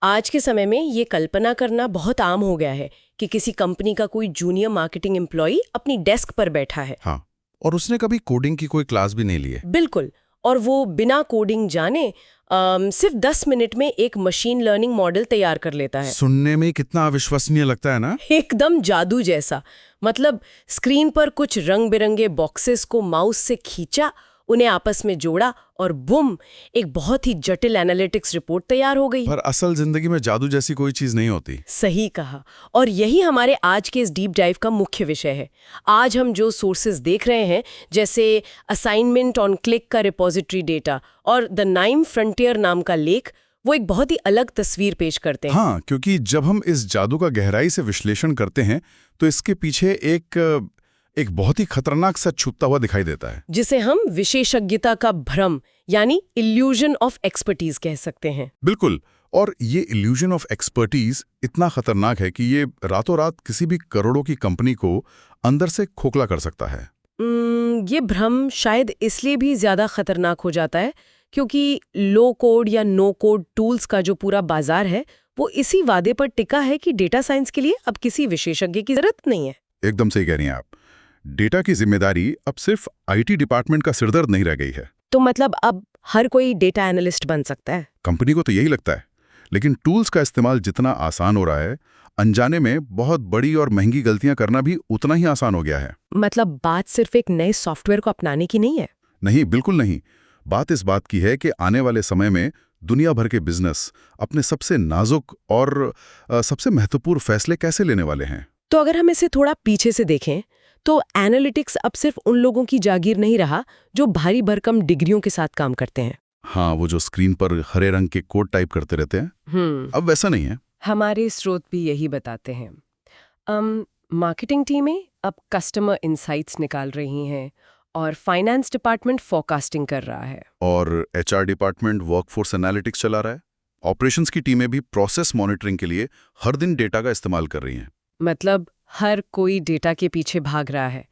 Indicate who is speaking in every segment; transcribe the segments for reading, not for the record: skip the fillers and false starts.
Speaker 1: आज के समय में ये कल्पना करना बहुत आम हो गया है कि किसी कंपनी का कोई जूनियर मार्केटिंग एम्प्लॉय अपनी डेस्क पर बैठा है।
Speaker 2: हाँ, और उसने कभी कोडिंग की कोई क्लास भी नहीं ली है।
Speaker 1: बिल्कुल। और वो बिना कोडिंग जाने सिर्फ 10 मिनट में एक मशीन लर्निंग मॉडल तैयार कर लेता है।
Speaker 2: सुनने में कितना अविश्वसनीय लगता है ना।
Speaker 1: एकदम जादू जैसा। मतलब स्क्रीन पर कुछ रंग बिरंगे बॉक्सेस को माउस से खींचा, उन्हें आपस में जोड़ा और बुम, एक बहुत ही जटिल एनालिटिक्स रिपोर्ट तैयार हो गई।
Speaker 2: पर असल जिंदगी में जादू जैसी कोई चीज नहीं होती।
Speaker 1: सही कहा। और यही हमारे आज के इस डीप डाइव का मुख्य विषय है। आज हम जो सोर्सेज देख रहे हैं, जैसे असाइनमेंट ऑन क्लिक का रिपोजिटरी डेटा और द नाइम फ्रंटियर नाम का लेख, वो एक बहुत ही अलग तस्वीर पेश करते हैं।
Speaker 2: हाँ, क्योंकि जब हम इस जादू का गहराई से विश्लेषण करते हैं तो इसके पीछे एक बहुत ही खतरनाक सा छुपता हुआ दिखाई देता है,
Speaker 1: जिसे हम विशेषज्ञता का भ्रम यानी इल्यूजन ऑफ एक्सपर्टीज कह सकते हैं।
Speaker 2: बिल्कुल। और ये इल्यूजन ऑफ एक्सपर्टीज इतना खतरनाक है कि ये रातों रात किसी भी करोड़ों की कंपनी को अंदर से खोखला कर सकता है।
Speaker 1: ये भ्रम शायद इसलिए भी ज्यादा खतरनाक हो जाता है क्योंकि लो कोड या नो कोड टूल्स का जो पूरा बाजार है, वो इसी वादे पर टिका है कि डेटा साइंस के लिए अब किसी विशेषज्ञ की जरूरत नहीं है।
Speaker 2: एकदम सही कह रही हैं आप। डेटा की जिम्मेदारी अब सिर्फ आईटी डिपार्टमेंट का सिरदर्द नहीं रह गई है।
Speaker 1: तो मतलब अब हर कोई डेटा एनालिस्ट बन सकता है?
Speaker 2: कंपनी को तो यही लगता है, लेकिन टूल्स का इस्तेमाल जितना आसान हो रहा है, अनजाने में बहुत बड़ी और महंगी गलतियां करना भी उतना ही आसान हो गया है।
Speaker 1: मतलब बात सिर्फ एक नए सॉफ्टवेयर को अपनाने की नहीं है?
Speaker 2: नहीं, बिल्कुल नहीं। बात इस बात की है कि आने वाले समय में दुनिया भर के बिजनेस अपने सबसे नाजुक और सबसे महत्वपूर्ण फैसले कैसे लेने वाले हैं।
Speaker 1: तो अगर हम इसे थोड़ा पीछे से देखें तो एनालिटिक्स अब सिर्फ उन लोगों की जागीर नहीं रहा जो भारी भरकम डिग्रियों के साथ काम करते हैं।
Speaker 2: हाँ, वो जो स्क्रीन पर हरे रंग के कोड टाइप करते रहते हैं, अब वैसा नहीं है।
Speaker 1: हमारे स्रोत भी यही बताते हैं। मार्केटिंग टीमें अब कस्टमर इंसाइट्स निकाल रही हैं और फाइनेंस डिपार्टमेंट फोरकास्टिंग कर रहा है
Speaker 2: और एचआर डिपार्टमेंट वर्कफोर्स एनालिटिक्स चला रहा है। ऑपरेशंस की टीमें भी प्रोसेस मॉनिटरिंग के लिए हर दिन डेटा का इस्तेमाल कर रही हैं।
Speaker 1: मतलब हर कोई डेटा के पीछे भाग रहा है।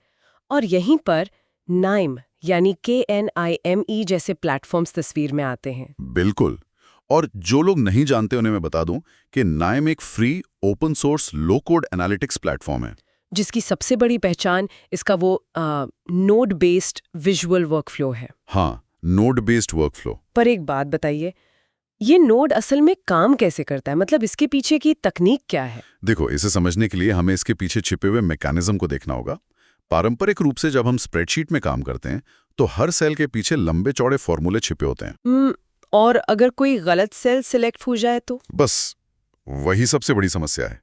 Speaker 1: और यहीं पर नाइम यानी KNIME जैसे प्लेटफॉर्म्स तस्वीर में आते हैं।
Speaker 2: बिल्कुल। और जो लोग नहीं जानते उन्हें मैं बता दूं कि नाइम एक फ्री ओपन सोर्स लो कोड एनालिटिक्स प्लेटफॉर्म है,
Speaker 1: जिसकी सबसे बड़ी पहचान इसका वो नोड बेस्ड विजुअल वर्कफ्लो है।
Speaker 2: हाँ, नोड बेस्ड वर्कफ्लो।
Speaker 1: पर एक बात बताइए, ये नोड असल में काम कैसे करता है? मतलब इसके पीछे की तकनीक क्या है?
Speaker 2: देखो, इसे समझने के लिए हमें इसके पीछे छिपे हुए मैकेनिज्म को देखना होगा। पारंपरिक रूप से जब हम स्प्रेडशीट में काम करते हैं तो हर सेल के पीछे लंबे चौड़े फॉर्मूले छिपे होते हैं।
Speaker 1: और अगर कोई गलत सेल सिलेक्ट हो जाए तो?
Speaker 2: बस वही सबसे बड़ी समस्या है।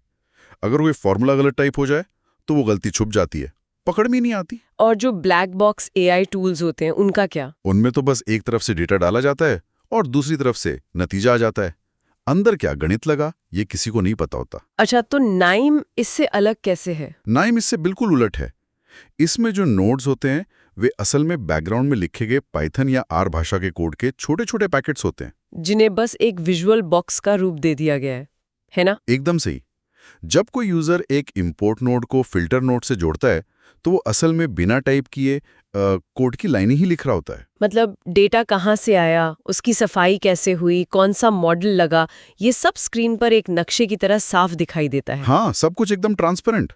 Speaker 2: अगर कोई फॉर्मूला गलत टाइप हो जाए तो वो गलती छुप जाती है, पकड़ में नहीं आती।
Speaker 1: और जो ब्लैक बॉक्स AI टूल्स होते हैं, उनका क्या?
Speaker 2: उनमें तो बस एक तरफ से डेटा डाला जाता है और दूसरी तरफ से नतीजा आ जाता है। अंदर क्या गणित लगा, ये किसी को नहीं पता होता।
Speaker 1: अच्छा, तो नाइम इससे अलग कैसे है?
Speaker 2: नाइम इससे बिल्कुल उलट है। इसमें जो नोड्स होते हैं वे असल में बैकग्राउंड में लिखे गए पाइथन या आर भाषा के कोड के छोटे छोटे पैकेट्स होते हैं,
Speaker 1: जिन्हें बस एक विजुअल बॉक्स का रूप दे दिया गया है ना?
Speaker 2: एकदम सही। जब कोई यूजर एक इंपोर्ट नोड को फिल्टर नोड से जोड़ता है तो वो असल में बिना टाइप किए कोड की लाइनें ही लिख रहा होता है।
Speaker 1: मतलब डेटा कहाँ से आया, उसकी सफाई कैसे हुई, कौन सा मॉडल लगा, ये सब स्क्रीन पर एक नक्शे की तरह साफ दिखाई देता है।
Speaker 2: हाँ, सब कुछ एकदम ट्रांसपेरेंट।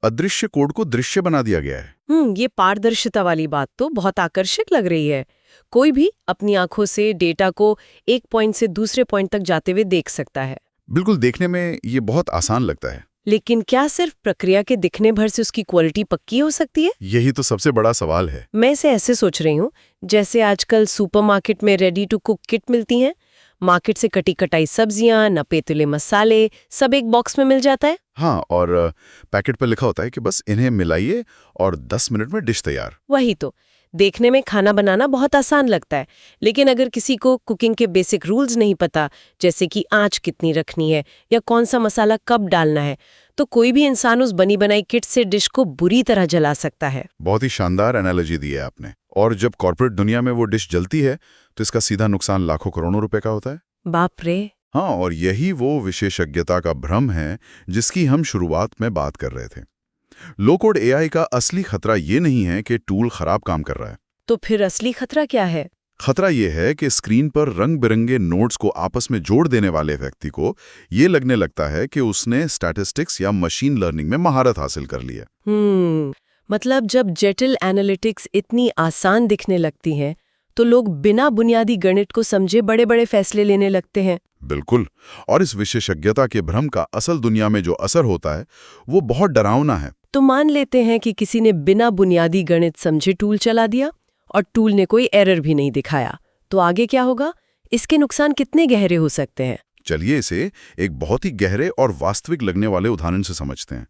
Speaker 2: अदृश्य कोड को दृश्य बना दिया गया है।
Speaker 1: ये पारदर्शिता वाली बात तो बहुत आकर्षक लग रही है। कोई भी अपनी आंखों से डेटा को एक पॉइंट से दूसरे पॉइंट तक जाते हुए देख सकता है।
Speaker 2: बिल्कुल, देखने में ये बहुत आसान लगता है।
Speaker 1: लेकिन क्या सिर्फ प्रक्रिया के दिखने भर से उसकी क्वालिटी पक्की हो सकती है?
Speaker 2: यही तो सबसे बड़ा सवाल है।
Speaker 1: मैं इसे ऐसे सोच रही हूँ, जैसे आजकल सुपरमार्केट में रेडी टू कुक किट मिलती हैं। मार्केट से कटी कटाई सब्जियां, नपे तुले मसाले, सब एक बॉक्स में मिल जाता है।
Speaker 2: हाँ, और पैकेट पर लिखा होता है कि बस इन्हें मिलाइए और 10 मिनट में डिश तैयार।
Speaker 1: वही तो, देखने में खाना बनाना बहुत आसान लगता है, लेकिन अगर किसी को कुकिंग के बेसिक रूल्स नहीं पता, जैसे कि आंच कितनी रखनी है या कौन सा मसाला कब डालना है, तो कोई भी इंसान उस बनी बनाई किट से डिश को बुरी तरह जला सकता है।
Speaker 2: बहुत ही शानदार एनालॉजी दी है आपने। और जब कॉर्पोरेट दुनिया में वो डिश जलती है तो इसका सीधा नुकसान लाखों करोड़ों रुपए का होता है।
Speaker 1: बाप रे।
Speaker 2: हाँ, और यही वो विशेषज्ञता का भ्रम है जिसकी हम शुरुआत में बात कर रहे थे। लो कोड AI का असली खतरा ये नहीं है कि टूल खराब काम कर रहा है।
Speaker 1: तो फिर असली खतरा क्या है?
Speaker 2: खतरा यह है कि स्क्रीन पर रंग-बिरंगे नोड्स को आपस में जोड़ देने वाले व्यक्ति को ये लगने लगता है कि उसने स्टैटिस्टिक्स या मशीन लर्निंग में महारत हासिल कर ली है।
Speaker 1: मतलब जब जटिल एनालिटिक्स इतनी आसान दिखने लगती हैं, तो लोग बिना बुनियादी गणित को समझे बड़े-बड़े फैसले लेने लगते हैं।
Speaker 2: बिल्कुल। और इस विशेषज्ञता के भ्रम का असल दुनिया में जो असर होता है वो बहुत डरावना है।
Speaker 1: तो मान लेते हैं कि किसी ने बिना बुनियादी गणित समझे टूल चला दिया और टूल ने कोई एरर भी नहीं दिखाया, तो आगे क्या होगा? इसके नुकसान कितने गहरे हो सकते हैं?
Speaker 2: चलिए इसे एक बहुत ही गहरे और वास्तविक लगने वाले उदाहरण से समझते हैं।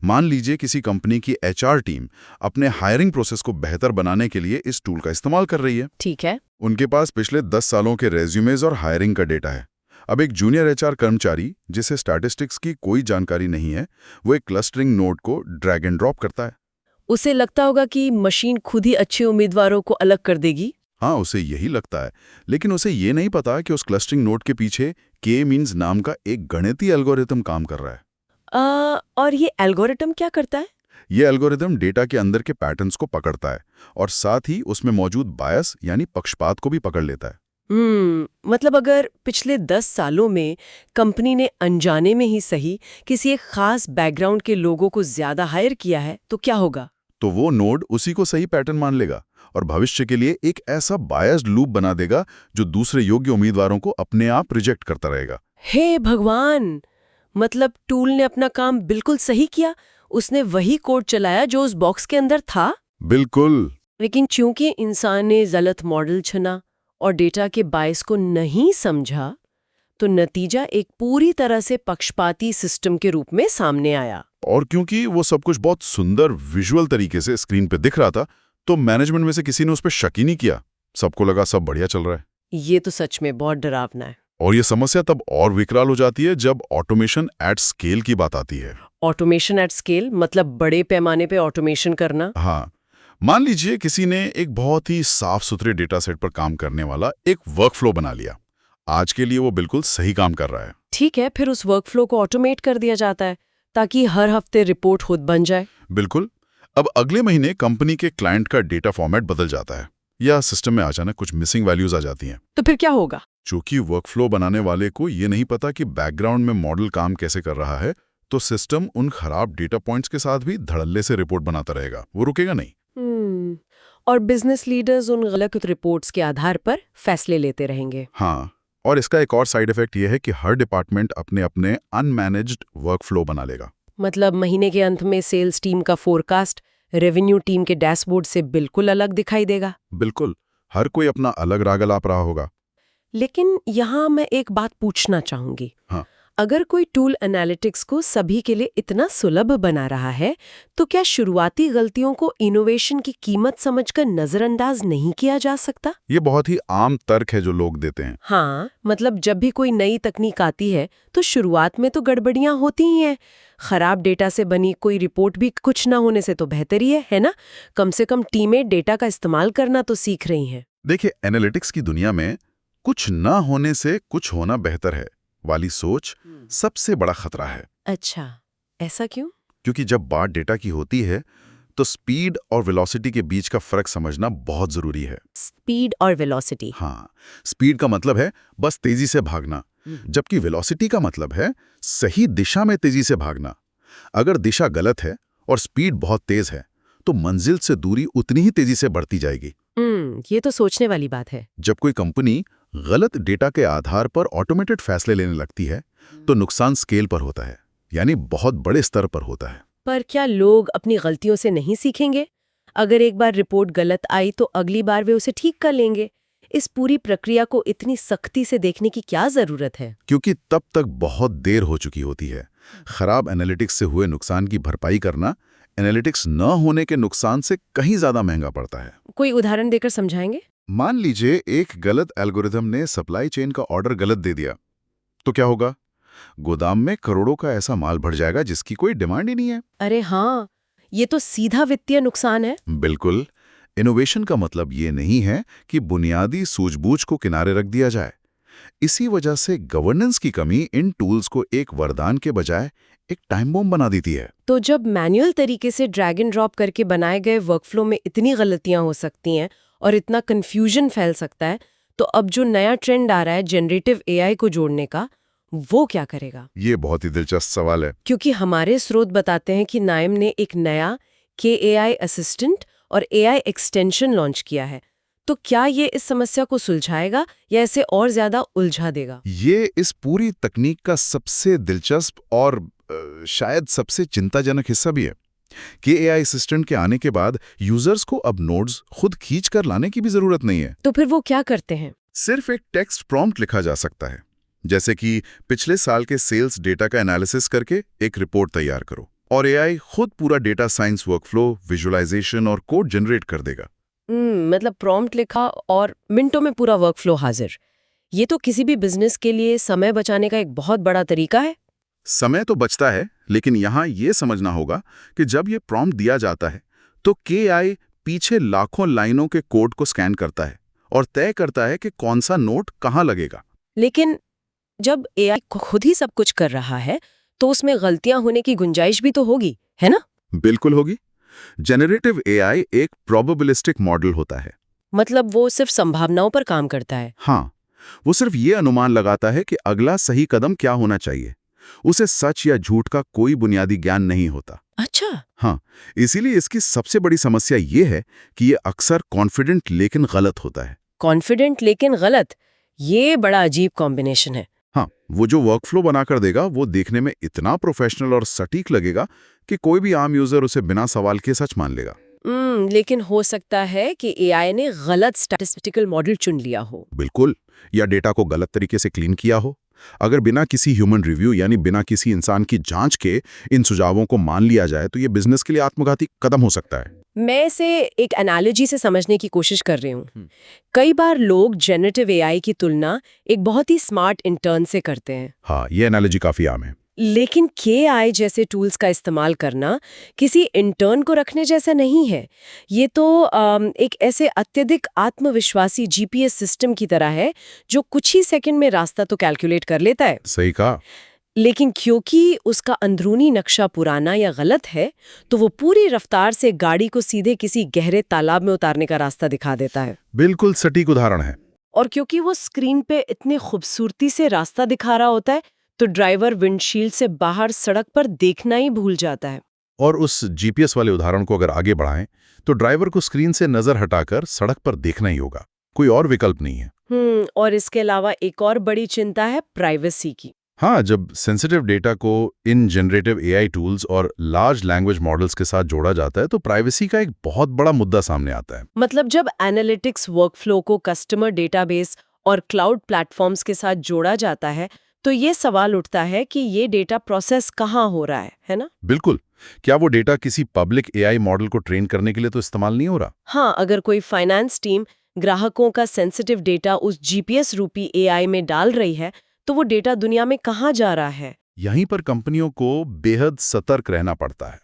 Speaker 2: मान लीजिए किसी कंपनी की एचआर टीम अपने हायरिंग प्रोसेस को बेहतर बनाने के लिए इस टूल का इस्तेमाल कर रही है।
Speaker 1: ठीक है।
Speaker 2: उनके पास पिछले 10 सालों के रेज्यूमेज और हायरिंग का डेटा है। अब एक जूनियर एचआर कर्मचारी जिसे स्टैटिस्टिक्स की कोई जानकारी नहीं है, वो एक क्लस्टरिंग नोड को ड्रैग एंड ड्रॉप करता है।
Speaker 1: उसे लगता होगा कि मशीन खुद ही अच्छे उम्मीदवारों को अलग कर देगी।
Speaker 2: हाँ, उसे यही लगता है, लेकिन उसे ये नहीं पता कि उस क्लस्टरिंग नोड के पीछे के मीन्स नाम का एक गणितीय एल्गोरिथम काम कर रहा है।
Speaker 1: और ये एल्गोरिथम क्या करता है?
Speaker 2: ये एल्गोरिथम डेटा के अंदर के पैटर्न्स को पकड़ता है और साथ ही उसमें मौजूद बायस यानी पक्षपात को भी पकड़ लेता है।
Speaker 1: मतलब अगर पिछले 10 सालों में कंपनी ने अनजाने में ही सही किसी एक खास बैकग्राउंड के लोगों को ज्यादा हायर किया है, तो क्या होगा?
Speaker 2: तो वो नोड उसी को सही पैटर्न मान लेगा और भविष्य के लिए एक ऐसा बायस्ड लूप बना देगा जो दूसरे योग्य उम्मीदवारों को अपने आप रिजेक्ट करता रहेगा।
Speaker 1: हे भगवान! मतलब टूल ने अपना काम बिल्कुल सही किया, उसने वही कोड चलाया जो उस बॉक्स के अंदर था।
Speaker 2: बिल्कुल।
Speaker 1: लेकिन चूंकि इंसान ने गलत मॉडल चुना और डेटा के बायस को नहीं समझा, तो नतीजा एक पूरी तरह से पक्षपाती सिस्टम के रूप में सामने आया।
Speaker 2: और क्योंकि वो सब कुछ बहुत सुंदर विजुअल तरीके से स्क्रीन पे दिख रहा था, तो मैनेजमेंट में से किसी ने उस पर शक ही नहीं किया। सबको लगा सब बढ़िया चल रहा है।
Speaker 1: ये तो सच में बहुत डरावना है।
Speaker 2: और ये समस्या तब और विकराल हो जाती है जब ऑटोमेशन एट स्केल की बात आती है।
Speaker 1: ऑटोमेशन एट स्केल मतलब बड़े पैमाने पे ऑटोमेशन करना।
Speaker 2: हाँ, मान लीजिए किसी ने एक बहुत ही साफ सुथरे डेटा सेट पर काम करने वाला एक वर्कफ्लो बना लिया। आज के लिए वो बिल्कुल सही काम कर रहा है।
Speaker 1: ठीक है, फिर उस वर्कफ्लो को ऑटोमेट कर दिया जाता है ताकि हर हफ्ते रिपोर्ट खुद बन जाए।
Speaker 2: बिल्कुल। अब अगले महीने कंपनी के क्लाइंट का डेटा फॉर्मेट बदल जाता है या सिस्टम में अचानक कुछ मिसिंग वैल्यूज आ जाती हैं।
Speaker 1: तो फिर क्या होगा?
Speaker 2: चूंकि वर्कफ्लो बनाने वाले को ये नहीं पता कि बैकग्राउंड में मॉडल काम कैसे कर रहा है, तो सिस्टम उन खराब डेटा पॉइंट्स के साथ भी धड़ल्ले से रिपोर्ट बनाता रहेगा, वो रुकेगा नहीं।
Speaker 1: और बिजनेस लीडर्स उन गलत रिपोर्ट्स के आधार पर फैसले लेते रहेंगे।
Speaker 2: हाँ, और इसका एक और साइड इफेक्ट ये है कि हर डिपार्टमेंट अपने अपने अनमैनेज्ड वर्कफ्लो बना लेगा।
Speaker 1: मतलब महीने के अंत में सेल्स टीम का फोरकास्ट रेवेन्यू टीम के डैशबोर्ड से बिल्कुल अलग दिखाई देगा।
Speaker 2: बिल्कुल, हर कोई अपना अलग राग अलाप रहा होगा।
Speaker 1: लेकिन यहाँ मैं एक बात पूछना चाहूंगी।
Speaker 2: हाँ।
Speaker 1: अगर कोई टूल एनालिटिक्स को सभी के लिए इतना सुलभ बना रहा है, तो क्या शुरुआती गलतियों को इनोवेशन की कीमत समझकर नजरअंदाज नहीं किया जा सकता?
Speaker 2: ये बहुत ही आम तर्क है जो लोग देते हैं।
Speaker 1: हाँ, मतलब जब भी कोई नई तकनीक आती है तो शुरुआत में तो गड़बड़ियां होती ही हैं। खराब डेटा से बनी कोई रिपोर्ट भी कुछ ना होने से तो बेहतर ही है ना? कम से कम टीमें डेटा का इस्तेमाल करना तो सीख रही हैं।
Speaker 2: देखिए, एनालिटिक्स की दुनिया में कुछ ना होने से कुछ होना बेहतर है वाली सोच सबसे बड़ा खतरा है।
Speaker 1: अच्छा, ऐसा क्यों?
Speaker 2: क्योंकि जब बात डेटा की होती है तो स्पीड और वेलोसिटी के बीच का फर्क समझना बहुत जरूरी है।
Speaker 1: स्पीड और वेलोसिटी।
Speaker 2: हाँ, स्पीड का मतलब है बस तेजी से भागना, जबकि वेलोसिटी का मतलब है सही दिशा में तेजी से भागना। अगर दिशा गलत है और स्पीड बहुत तेज है, तो मंजिल से दूरी उतनी ही तेजी से बढ़ती जाएगी।
Speaker 1: ये तो सोचने वाली बात है।
Speaker 2: जब कोई कंपनी गलत डेटा के आधार पर ऑटोमेटेड फैसले लेने लगती है, तो नुकसान स्केल पर होता है, यानी बहुत बड़े स्तर पर होता है।
Speaker 1: पर क्या लोग अपनी गलतियों से नहीं सीखेंगे? अगर एक बार रिपोर्ट गलत आई तो अगली बार वे उसे ठीक कर लेंगे। इस पूरी प्रक्रिया को इतनी सख्ती से देखने की क्या जरूरत है?
Speaker 2: क्योंकि तब तक बहुत देर हो चुकी होती है। खराब एनालिटिक्स से हुए नुकसान की भरपाई करना एनालिटिक्स न होने के नुकसान से कहीं ज्यादा महंगा पड़ता है।
Speaker 1: कोई उदाहरण देकर समझाएंगे?
Speaker 2: मान लीजिए एक गलत एल्गोरिथम ने सप्लाई चेन का ऑर्डर गलत दे दिया, तो क्या होगा? गोदाम में करोड़ों का ऐसा माल भर जाएगा जिसकी कोई डिमांड ही नहीं है।
Speaker 1: अरे हाँ, ये तो सीधा वित्तीय नुकसान है।
Speaker 2: बिल्कुल। इनोवेशन का मतलब ये नहीं है कि बुनियादी सूझबूझ को किनारे रख दिया जाए। इसी वजह से गवर्नेंस की कमी इन टूल्स को एक वरदान के बजाय एक टाइम बॉम्ब बना देती है।
Speaker 1: तो जब मैन्युअल तरीके से ड्रैग एंड ड्रॉप करके बनाए गए वर्कफ्लो में इतनी गलतियां हो सकती हैं और इतना कंफ्यूजन फैल सकता है, तो अब जो नया ट्रेंड आ रहा है जनरेटिव एआई को जोड़ने का, वो क्या करेगा?
Speaker 2: ये बहुत ही दिलचस्प सवाल है।
Speaker 1: क्योंकि हमारे स्रोत बताते हैं कि नाइम ने एक नया KAI असिस्टेंट और AI एक्सटेंशन लॉन्च किया है। तो क्या ये इस समस्या को सुलझाएगा या इसे और ज्यादा उलझा देगा?
Speaker 2: ये इस पूरी तकनीक का सबसे दिलचस्प और शायद सबसे चिंताजनक हिस्सा भी है कि AI असिस्टेंट के आने के बाद यूजर्स को अब नोड्स खुद खींच कर लाने की भी जरूरत नहीं है।
Speaker 1: तो फिर वो क्या करते हैं?
Speaker 2: सिर्फ एक टेक्स्ट प्रॉम्प्ट लिखा जा सकता है, जैसे कि पिछले साल के सेल्स डेटा का एनालिसिस करके एक रिपोर्ट तैयार करो, और AI खुद पूरा डेटा साइंस वर्कफ्लो, विजुअलाइजेशन और कोड जनरेट कर देगा।
Speaker 1: मतलब प्रॉम्प्ट लिखा और मिनटों में पूरा वर्कफ्लो हाजिर। ये तो किसी भी बिजनेस के लिए समय बचाने का एक बहुत बड़ा तरीका है।
Speaker 2: समय तो बचता है, लेकिन यहाँ ये समझना होगा कि जब ये प्रॉम्प्ट दिया जाता है तो KI पीछे लाखों लाइनों के कोड को स्कैन करता है और तय करता है कि कौन सा नोट कहाँ लगेगा।
Speaker 1: लेकिन जब AI खुद ही सब कुछ कर रहा है, तो उसमें गलतियां होने की गुंजाइश भी तो होगी, है ना?
Speaker 2: बिल्कुल होगी। जेनरेटिव AI एक प्रोबेबिलिस्टिक मॉडल होता है।
Speaker 1: मतलब वो सिर्फ संभावनाओं पर काम करता है।
Speaker 2: हाँ, वो सिर्फ ये अनुमान लगाता है कि अगला सही कदम क्या होना चाहिए। उसे सच या झूठ का कोई बुनियादी ज्ञान नहीं होता।
Speaker 1: अच्छा।
Speaker 2: हाँ, इसीलिए इसकी सबसे बड़ी समस्या ये है कि ये अक्सर कॉन्फिडेंट लेकिन गलत होता है।
Speaker 1: कॉन्फिडेंट लेकिन गलत, ये बड़ा अजीब कॉम्बिनेशन है।
Speaker 2: हाँ, वो जो वर्कफ्लो बनाकर देगा वो देखने में इतना प्रोफेशनल और सटीक लगेगा कि कोई भी आम यूजर उसे बिना सवाल के सच मान लेगा।
Speaker 1: लेकिन हो सकता है कि AI ने गलत स्टैटिस्टिकल मॉडल चुन लिया हो।
Speaker 2: बिल्कुल, या डेटा को गलत तरीके से क्लीन किया हो। अगर बिना किसी ह्यूमन रिव्यू यानी बिना किसी इंसान की जांच के इन सुझावों को मान लिया जाए तो ये बिजनेस के लिए आत्मघाती कदम हो सकता है।
Speaker 1: मैं इसे एक एनालॉजी से समझने की कोशिश कर रही हूँ। कई बार लोग जेनरेटिव AI की तुलना एक बहुत ही स्मार्ट इंटर्न से करते हैं।
Speaker 2: हाँ, ये एनालॉजी काफी आम है।
Speaker 1: लेकिन KI जैसे टूल्स का इस्तेमाल करना किसी इंटर्न को रखने जैसा नहीं है। ये तो एक ऐसे अत्यधिक आत्मविश्वासी GPS सिस्टम की तरह है जो कुछ ही सेकंड में रास्ता तो कैलकुलेट कर लेता है।
Speaker 2: सही कहा।
Speaker 1: लेकिन क्योंकि उसका अंदरूनी नक्शा पुराना या गलत है, तो वो पूरी रफ्तार से गाड़ी को सीधे किसी गहरे तालाब में उतारने का रास्ता दिखा देता है।
Speaker 2: बिल्कुल सटीक उदाहरण है।
Speaker 1: और क्योंकि वो स्क्रीन पे इतने खूबसूरती से रास्ता दिखा रहा होता है, तो ड्राइवर विंडशील्ड से बाहर सड़क पर देखना ही भूल जाता है।
Speaker 2: और उस GPS वाले उदाहरण को अगर आगे बढ़ाएं तो ड्राइवर को स्क्रीन से नजर हटाकर सड़क पर देखना ही होगा, कोई और विकल्प नहीं है।
Speaker 1: और इसके अलावा एक और बड़ी चिंता है प्राइवेसी की।
Speaker 2: हाँ, जब सेंसिटिव डेटा को इन जनरेटिव AI टूल्स और लार्ज लैंग्वेज मॉडल्स के साथ जोड़ा जाता है तो प्राइवेसी का एक बहुत बड़ा मुद्दा सामने आता है।
Speaker 1: मतलब जब एनालिटिक्स वर्कफ्लो को कस्टमर डेटाबेस और क्लाउड प्लेटफॉर्म्स के साथ जोड़ा जाता है, तो ये सवाल उठता है कि ये डेटा प्रोसेस कहाँ हो रहा है ना?
Speaker 2: बिल्कुल। क्या वो डेटा किसी पब्लिक AI मॉडल को ट्रेन करने के लिए तो इस्तेमाल नहीं हो रहा?
Speaker 1: हाँ, अगर कोई फाइनेंस टीम ग्राहकों का सेंसिटिव डेटा उस GPS रूपी AI में डाल रही है, तो वो डेटा दुनिया में कहाँ जा रहा है?
Speaker 2: यहीं पर कंपनियों को बेहद सतर्क रहना पड़ता है।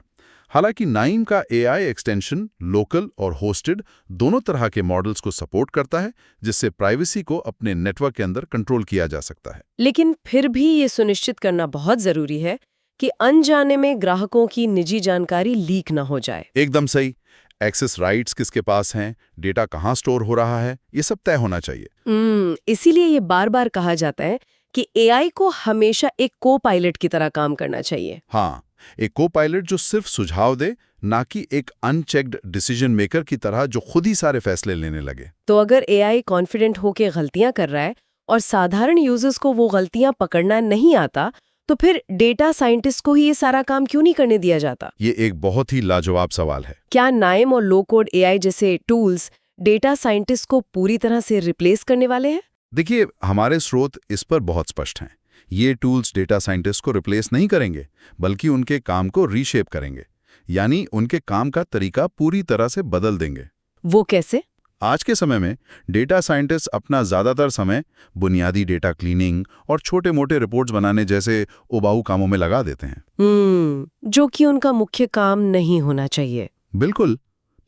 Speaker 2: हालांकि नाइम का AI एक्सटेंशन लोकल और होस्टेड दोनों तरह के मॉडल्स को सपोर्ट करता है, जिससे प्राइवेसी को अपने नेटवर्क के अंदर कंट्रोल किया जा सकता है।
Speaker 1: लेकिन फिर भी ये सुनिश्चित करना बहुत जरूरी है कि अनजाने में ग्राहकों की निजी जानकारी लीक न हो जाए।
Speaker 2: एकदम सही। एक्सेस राइट्स किसके पास हैं, डेटा कहाँ स्टोर हो रहा है, ये सब तय होना चाहिए।
Speaker 1: इसीलिए ये बार बार कहा जाता है कि AI को हमेशा एक को पायलट की तरह काम करना चाहिए।
Speaker 2: हाँ, एक को पायलट जो सिर्फ सुझाव दे, ना कि एक अनचेक्ड डिसीजन मेकर की तरह जो खुद ही सारे फैसले लेने लगे।
Speaker 1: तो अगर AI कॉन्फिडेंट होके गलतियां कर रहा है और साधारण यूजर्स को वो गलतियां पकड़ना नहीं आता, तो फिर डेटा साइंटिस्ट को ही ये सारा काम क्यों नहीं करने दिया जाता?
Speaker 2: ये एक बहुत ही लाजवाब सवाल है।
Speaker 1: क्या नाइम और लो कोड AI जैसे टूल्स डेटा साइंटिस्ट को पूरी तरह से रिप्लेस करने वाले हैं?
Speaker 2: देखिए, हमारे स्रोत इस पर बहुत स्पष्ट हैं। ये टूल्स डेटा साइंटिस्ट को रिप्लेस नहीं करेंगे, बल्कि उनके काम को रीशेप करेंगे, यानी उनके काम का तरीका पूरी तरह से बदल देंगे।
Speaker 1: वो कैसे?
Speaker 2: आज के समय में डेटा साइंटिस्ट अपना ज़्यादातर समय बुनियादी डेटा क्लीनिंग और छोटे-मोटे रिपोर्ट्स बनाने जैसे उबाऊ कामों में लगा देते हैं।
Speaker 1: जो कि उनका मुख्य काम नहीं होना चाहिए।
Speaker 2: बिल्कुल।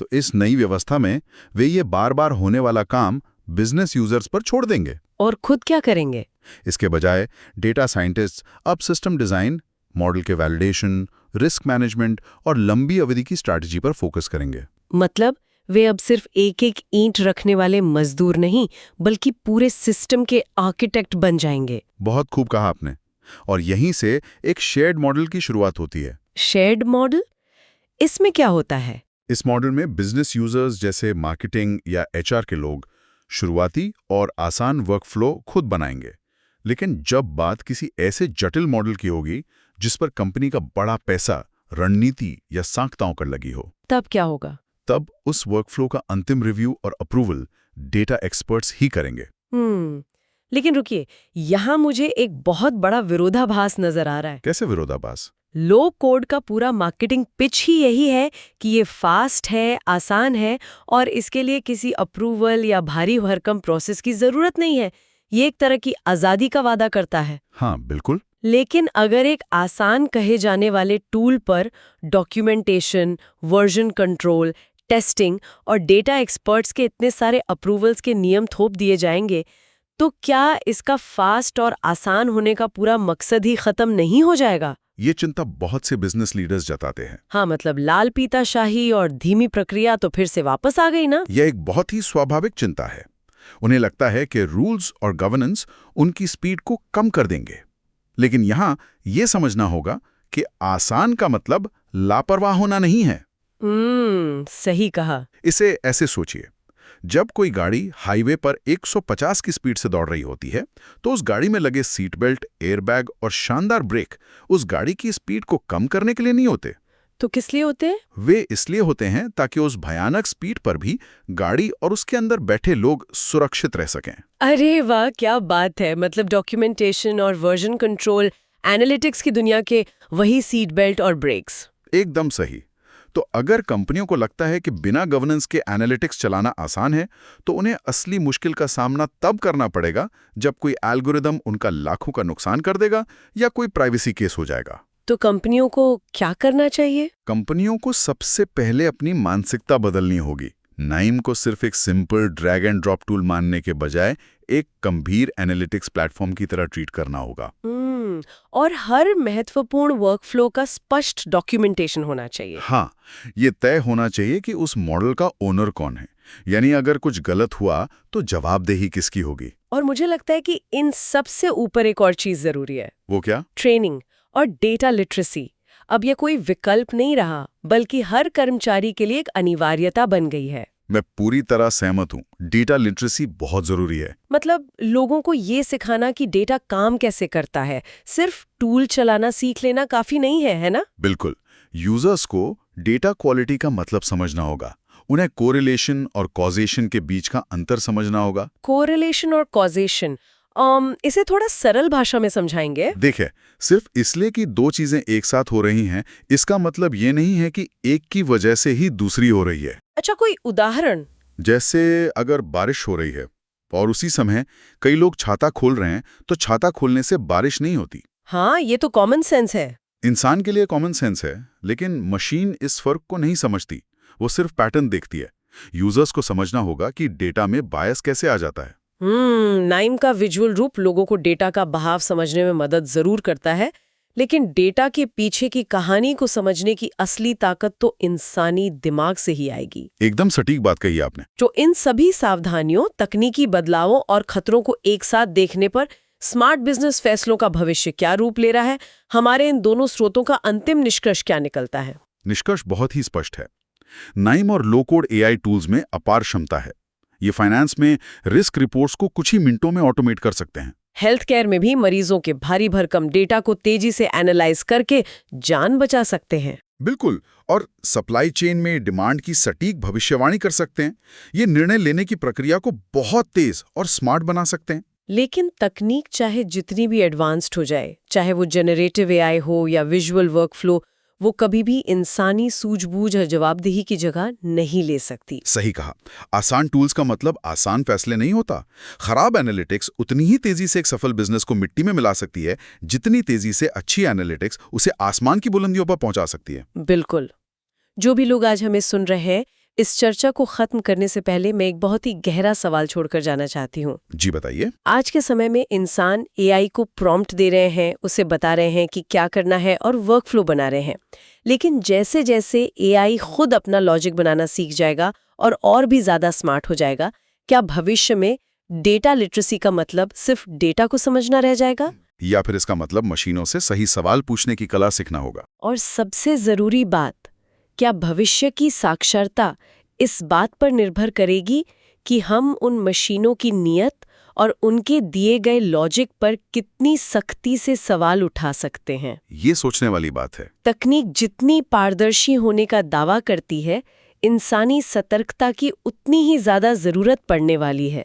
Speaker 2: तो इस नई व्यवस्था में वे ये बार-बार होने वाला काम बिजनेस यूजर्स पर छोड़ देंगे।
Speaker 1: और खुद क्या करेंगे?
Speaker 2: इसके बजाय डेटा साइंटिस्ट अब सिस्टम डिज़ाइन, मॉडल के वैलिडेशन, रिस्क मैनेजमेंट और लंबी अवधि की स्ट्रैटेजी पर फोकस करेंगे।
Speaker 1: मतलब वे अब सिर्फ एक एक ईंट रखने वाले मजदूर नहीं बल्कि पूरे सिस्टम के आर्किटेक्ट बन जाएंगे।
Speaker 2: बहुत खूब कहा आपने। और यहीं से एक शेयर्ड मॉडल की शुरुआत होती है।
Speaker 1: Shared model? इसमें क्या होता है?
Speaker 2: इस मॉडल में बिजनेस यूजर्स जैसे मार्केटिंग या एचआर के लोग शुरुआती और आसान वर्कफ्लो खुद बनाएंगे। लेकिन जब बात किसी ऐसे जटिल मॉडल की होगी जिस पर कंपनी का बड़ा पैसा, रणनीति या साख्ताओं कर लगी हो,
Speaker 1: तब क्या होगा?
Speaker 2: तब उस वर्कफ्लो का अंतिम रिव्यू और अप्रूवल डेटा एक्सपर्ट्स ही करेंगे।
Speaker 1: लेकिन रुकिए, यहाँ मुझे एक बहुत बड़ा विरोधाभास नजर आ रहा है।
Speaker 2: कैसे विरोधाभास?
Speaker 1: लो कोड का पूरा मार्केटिंग पिच ही यही है कि ये फास्ट है, आसान है और इसके लिए किसी अप्रूवल या भारी भरकम प्रोसेस की जरूरत नहीं है। ये एक तरह की आजादी का वादा करता है।
Speaker 2: हाँ, बिल्कुल।
Speaker 1: लेकिन अगर एक आसान कहे जाने वाले टूल पर डॉक्यूमेंटेशन, वर्जन कंट्रोल, टेस्टिंग और डेटा एक्सपर्ट्स के इतने सारे अप्रूवल्स के नियम थोप दिए जाएंगे, तो क्या इसका फास्ट और आसान होने का पूरा मकसद ही खत्म नहीं हो जाएगा?
Speaker 2: ये चिंता बहुत से बिजनेस लीडर्स जताते हैं।
Speaker 1: हाँ, मतलब लाल पीता शाही और धीमी प्रक्रिया तो फिर से वापस आ गई ना?
Speaker 2: यह एक बहुत ही स्वाभाविक चिंता है। उन्हें लगता है कि रूल्स और गवर्नेंस उनकी स्पीड को कम कर देंगे। लेकिन यहाँ ये समझना होगा कि आसान का मतलब लापरवाह होना नहीं है।
Speaker 1: सही कहा।
Speaker 2: इसे ऐसे सोचिए, जब कोई गाड़ी हाईवे पर 150 की स्पीड से दौड़ रही होती है, तो उस गाड़ी में लगे सीट बेल्ट, एयरबैग और शानदार ब्रेक उस गाड़ी की स्पीड को कम करने के लिए नहीं होते।
Speaker 1: तो किस लिए होते हैं?
Speaker 2: वे इसलिए होते हैं ताकि उस भयानक स्पीड पर भी गाड़ी और उसके अंदर बैठे लोग सुरक्षित रह सकें।
Speaker 1: अरे वाह, क्या बात है! मतलब डॉक्यूमेंटेशन और वर्जन कंट्रोल, एनालिटिक्स की दुनिया के वही सीट बेल्ट और ब्रेक्स।
Speaker 2: एकदम सही। तो अगर कंपनियों को लगता है कि बिना गवर्नेंस के एनालिटिक्स चलाना आसान है, तो उन्हें असली मुश्किल का सामना तब करना पड़ेगा जब कोई एल्गोरिदम उनका लाखों का नुकसान कर देगा या कोई प्राइवेसी केस हो जाएगा।
Speaker 1: तो कंपनियों को क्या करना चाहिए?
Speaker 2: कंपनियों को सबसे पहले अपनी मानसिकता बदलनी होगी। नाइम को सिर्फ एक simple drag and drop tool मानने के बजाय एक गंभीर एनालिटिक्स प्लेटफॉर्म की तरह ट्रीट करना होगा।
Speaker 1: और हर महत्वपूर्ण वर्कफ्लो का स्पष्ट डॉक्यूमेंटेशन होना चाहिए।
Speaker 2: हाँ, ये तय होना चाहिए कि उस मॉडल का ओनर कौन है, यानी अगर कुछ गलत हुआ तो जवाबदेही किसकी होगी।
Speaker 1: और मुझे लगता है कि इन सबसे ऊपर एक और चीज जरूरी है।
Speaker 2: वो क्या?
Speaker 1: ट्रेनिंग और डेटा लिटरेसी। अब यह कोई विकल्प नहीं रहा, बल्कि हर कर्मचारी के लिए एक अनिवार्यता बन गई है।
Speaker 2: मैं पूरी तरह सहमत हूँ। डेटा लिटरेसी बहुत जरूरी है।
Speaker 1: मतलब लोगों को ये सिखाना कि डेटा काम कैसे करता है, सिर्फ टूल चलाना सीख लेना काफी नहीं है, है ना?
Speaker 2: बिल्कुल। यूजर्स को डेटा क्वालिटी का मतलब समझना होगा। उन्हें कोरिलेशन और कॉजेशन के बीच का अंतर समझना होगा।
Speaker 1: कोरिलेशन और कॉजेशन, इसे थोड़ा सरल भाषा में समझाएंगे?
Speaker 2: देखिए, सिर्फ इसलिए कि दो चीजें एक साथ हो रही हैं, इसका मतलब ये नहीं है कि एक की वजह से ही दूसरी हो रही है।
Speaker 1: अच्छा, कोई उदाहरण?
Speaker 2: जैसे अगर बारिश हो रही है और उसी समय कई लोग छाता खोल रहे हैं, तो छाता खोलने से बारिश नहीं होती।
Speaker 1: हाँ, ये तो कॉमन सेंस है।
Speaker 2: इंसान के लिए कॉमन सेंस है, लेकिन मशीन इस फर्क को नहीं समझती। वो सिर्फ पैटर्न देखती है। यूजर्स को समझना होगा कि डेटा में बायस कैसे आ जाता है।
Speaker 1: नाइम का विजुअल रूप लोगों को डेटा का बहाव समझने में मदद जरूर करता है, लेकिन डेटा के पीछे की कहानी को समझने की असली ताकत तो इंसानी दिमाग से ही आएगी।
Speaker 2: एकदम सटीक बात कही आपने।
Speaker 1: जो इन सभी सावधानियों, तकनीकी बदलावों और खतरों को एक साथ देखने पर स्मार्ट बिजनेस फैसलों का भविष्य क्या रूप ले रहा है, हमारे इन दोनों स्रोतों का अंतिम निष्कर्ष क्या निकलता है?
Speaker 2: निष्कर्ष बहुत ही स्पष्ट है। नाइम और लो कोड एआई टूल्स में अपार क्षमता है। ये फाइनेंस में रिस्क रिपोर्ट्स को कुछ ही मिनटों में ऑटोमेट कर सकते हैं।
Speaker 1: हेल्थ केयर में भी मरीजों के भारी भरकम डेटा को तेजी से एनालाइज करके जान बचा सकते हैं।
Speaker 2: बिल्कुल। और सप्लाई चेन में डिमांड की सटीक भविष्यवाणी कर सकते हैं। ये निर्णय लेने की प्रक्रिया को बहुत तेज और स्मार्ट बना सकते हैं।
Speaker 1: लेकिन तकनीक चाहे जितनी भी एडवांस्ड हो जाए, चाहे वो जनरेटिव एआई हो या विजुअल वर्कफ्लो, वो कभी भी इंसानी सूझबूझ और जवाबदेही की जगह नहीं ले सकती।
Speaker 2: सही कहा। आसान टूल्स का मतलब आसान फैसले नहीं होता। खराब एनालिटिक्स उतनी ही तेजी से एक सफल बिजनेस को मिट्टी में मिला सकती है जितनी तेजी से अच्छी एनालिटिक्स उसे आसमान की बुलंदियों पर पहुंचा सकती है।
Speaker 1: बिल्कुल। जो भी लोग आज हमें सुन रहे हैं, इस चर्चा को खत्म करने से पहले मैं एक बहुत ही गहरा सवाल छोड़कर जाना चाहती हूँ।
Speaker 2: जी बताइए।
Speaker 1: आज के समय में इंसान एआई को प्रॉम्प्ट दे रहे हैं, उसे बता रहे हैं कि क्या करना है और वर्कफ्लो बना रहे हैं। लेकिन जैसे जैसे एआई खुद अपना लॉजिक बनाना सीख जाएगा और भी ज़्यादा स्मार्ट हो जाएगा, क्या भविष्य में डेटा लिटरेसी का मतलब सिर्फ डेटा को समझना रह जाएगा?
Speaker 2: या फिर इसका मतलब मशीनों से सही सवाल पूछने की कला सीखना होगा?
Speaker 1: और सबसे ज़रूरी बात, क्या भविष्य की साक्षरता इस बात पर निर्भर करेगी कि हम उन मशीनों की नीयत और उनके दिए गए लॉजिक पर कितनी सख्ती से सवाल उठा सकते हैं?
Speaker 2: ये सोचने वाली बात है।
Speaker 1: तकनीक जितनी पारदर्शी होने का दावा करती है, इंसानी सतर्कता की उतनी ही ज़्यादा ज़रूरत पड़ने वाली है।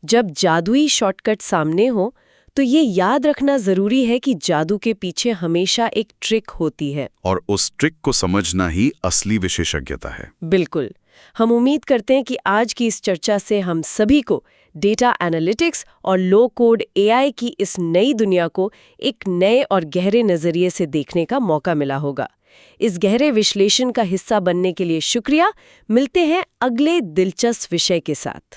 Speaker 1: जब जादुई शॉर्टकट सामने हो, तो ये याद रखना ज़रूरी है कि जादू के पीछे हमेशा एक ट्रिक होती है।
Speaker 2: और उस ट्रिक को समझना ही असली विशेषज्ञता है।
Speaker 1: बिल्कुल। हम उम्मीद करते हैं कि आज की इस चर्चा से हम सभी को डेटा एनालिटिक्स और लो कोड एआई की इस नई दुनिया को एक नए और गहरे नज़रिए से देखने का मौका मिला होगा। इस गहरे विश्लेषण का हिस्सा बनने के लिए शुक्रिया। मिलते हैं अगले दिलचस्प विषय के साथ।